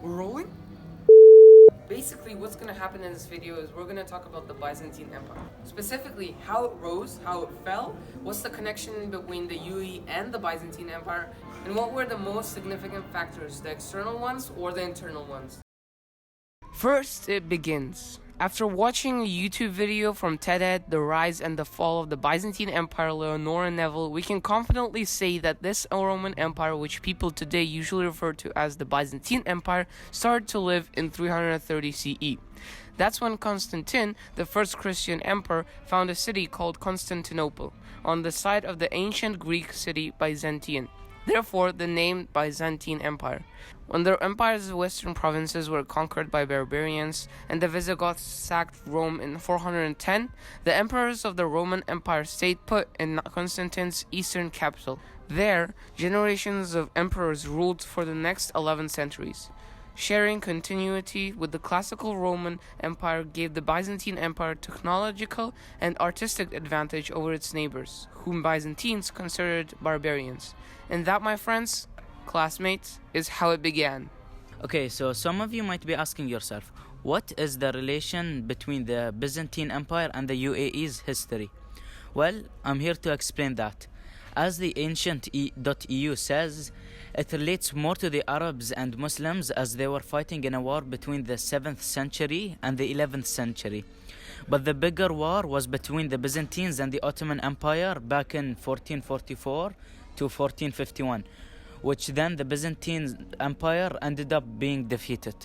We're rolling? Basically, what's going to happen in this video is we're going to talk about the Byzantine Empire. Specifically, how it rose, how it fell, what's the connection between the UE and the Byzantine Empire, and what were the most significant factors, the external ones or the internal ones. First, it begins. After watching a YouTube video from TED, The Rise and the Fall of the Byzantine Empire, Leonora Neville, we can confidently say that this Roman Empire, which people today usually refer to as the Byzantine Empire, started to live in 330 CE. That's when Constantine, the first Christian emperor, found a city called Constantinople, on the site of the ancient Greek city Byzantine. Therefore, the name Byzantine Empire. When the empire's western provinces were conquered by barbarians and the Visigoths sacked Rome in 410, the emperors of the Roman Empire stayed put in Constantine's eastern capital. There, generations of emperors ruled for the next 11 centuries. Sharing continuity with the classical Roman Empire gave the Byzantine Empire technological and artistic advantage over its neighbors, whom Byzantines considered barbarians. And that, my friends, classmates, is how it began. Okay, so some of you might be asking yourself, what is the relation between the Byzantine Empire and the UAE's history? Well, I'm here to explain that. As the ancient EU says, it relates more to the Arabs and Muslims as they were fighting in a war between the 7th century and the 11th century. But the bigger war was between the Byzantines and the Ottoman Empire back in 1444 to 1451, which then the Byzantine Empire ended up being defeated.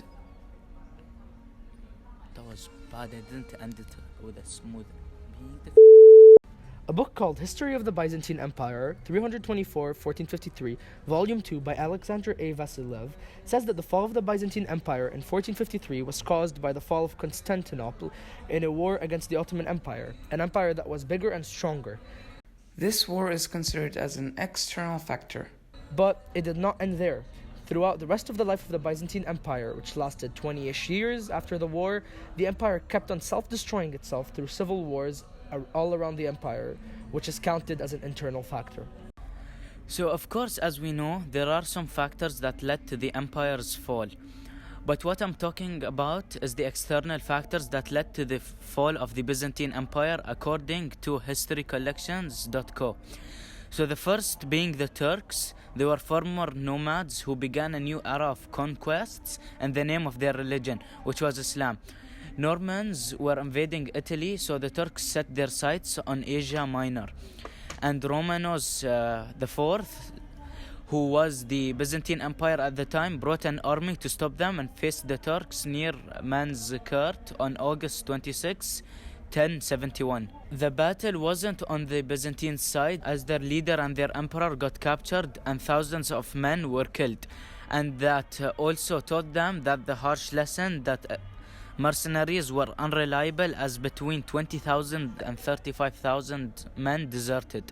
That was bad, I didn't end it with a smooth being defeated. A book called History of the Byzantine Empire, 324-1453, Volume 2 by Alexander A. Vasiliev, says that the fall of the Byzantine Empire in 1453 was caused by the fall of Constantinople in a war against the Ottoman Empire, an empire that was bigger and stronger. This war is considered as an external factor. But it did not end there. Throughout the rest of the life of the Byzantine Empire, which lasted 20-ish years after the war, the empire kept on self-destroying itself through civil wars all around the empire, which is counted as an internal factor. So, of course, as we know, there are some factors that led to the empire's fall. But what I'm talking about is the external factors that led to the fall of the Byzantine Empire according to historycollections.co. So the first being the Turks. They were former nomads who began a new era of conquests in the name of their religion, which was Islam. Normans were invading Italy, so the Turks set their sights on Asia Minor. And Romanos IV, who was the Byzantine Empire at the time, brought an army to stop them and faced the Turks near Manzikert on August 26, 1071. The battle wasn't on the Byzantine side, as their leader and their emperor got captured and thousands of men were killed. And that also taught them that the harsh lesson that mercenaries were unreliable, as between 20,000 and 35,000 men deserted.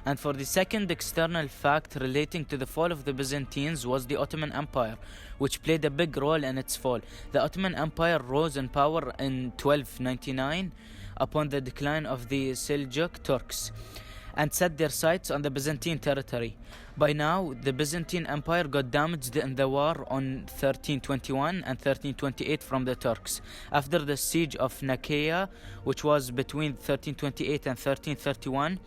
And for the second external fact relating to the fall of the Byzantines was the Ottoman Empire, which played a big role in its fall. The Ottoman Empire rose in power in 1299 upon the decline of the Seljuk Turks and set their sights on the Byzantine territory. By now, the Byzantine Empire got damaged in the war on 1321 and 1328 from the Turks. After the siege of Nicaea, which was between 1328 and 1331,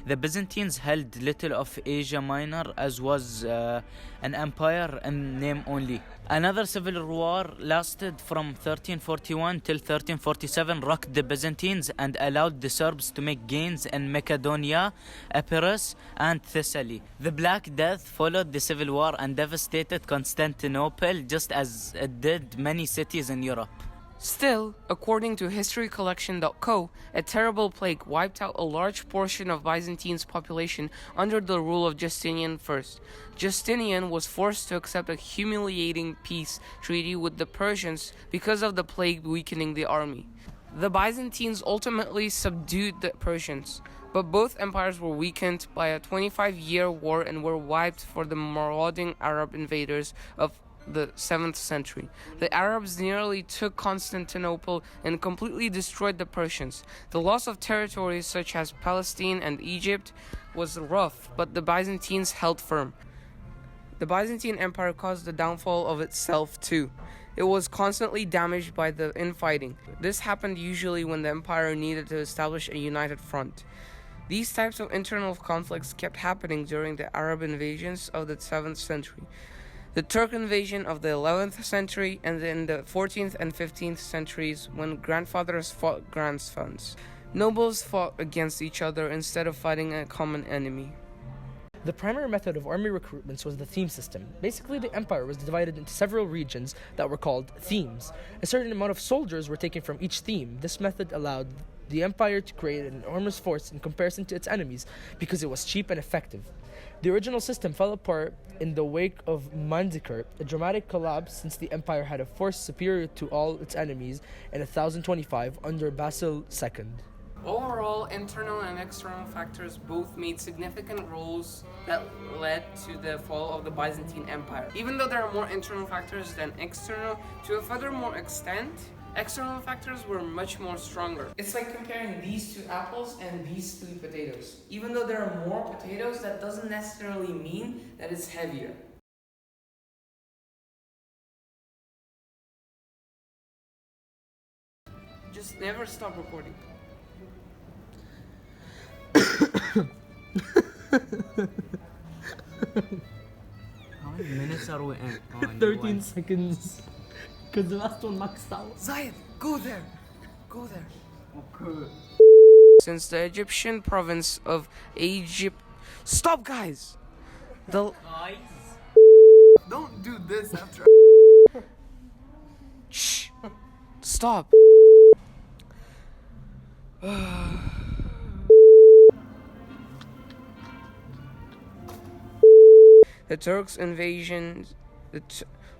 the Byzantines held little of Asia Minor, as was an empire in name only. Another civil war lasted from 1341 till 1347, rocked the Byzantines and allowed the Serbs to make gains in Macedonia, Epirus, and Thessaly. The Black Death followed the civil war and devastated Constantinople, just as it did many cities in Europe. Still, according to historycollection.co, a terrible plague wiped out a large portion of Byzantine's population under the rule of Justinian I. Justinian was forced to accept a humiliating peace treaty with the Persians because of the plague weakening the army. The Byzantines ultimately subdued the Persians, but both empires were weakened by a 25-year war and were wiped for the marauding Arab invaders of the 7th century. The Arabs nearly took Constantinople and completely destroyed the Persians. The loss of territories such as Palestine and Egypt was rough, but the Byzantines held firm. The Byzantine Empire caused the downfall of itself too. It was constantly damaged by the infighting. This happened usually when the empire needed to establish a united front. These types of internal conflicts kept happening during the Arab invasions of the 7th century, the Turk invasion of the 11th century, and in the 14th and 15th centuries when grandfathers fought grandsons. Nobles fought against each other instead of fighting a common enemy. The primary method of army recruitments was the theme system. Basically, the empire was divided into several regions that were called themes. A certain amount of soldiers were taken from each theme. This method allowed the empire to create an enormous force in comparison to its enemies because it was cheap and effective. The original system fell apart in the wake of Manzikert, a dramatic collapse since the empire had a force superior to all its enemies in 1025 under Basil II. Overall, internal and external factors both made significant roles that led to the fall of the Byzantine Empire. Even though there are more internal factors than external, to a furthermore extent, external factors were much more stronger. It's like comparing these two apples and these three potatoes. Even though there are more potatoes, that doesn't necessarily mean that it's heavier. Just never stop recording. How many minutes are we in? 13 seconds. Because the last one maxed out. Zayed, go there. Go there. Okay. Since the Egyptian province of Egypt... Stop, guys! Guys? Don't do this after... Shh! Stop! The Turks invasion...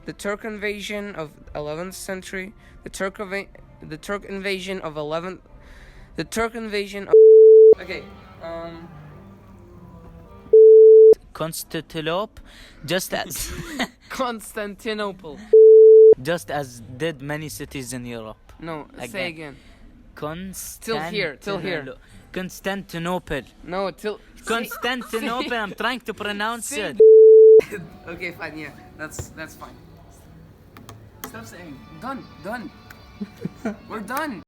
The Turk invasion of 11th century, the Turk invasion of 11th, the Turk invasion of, okay, Constantinople, just as Constantinople. just as did many cities in Europe. No, say again. Till here. Constantinople. No, till Constantinople. I'm trying to pronounce it. Okay, fine. Yeah, that's fine. Stop saying. Done. We're done.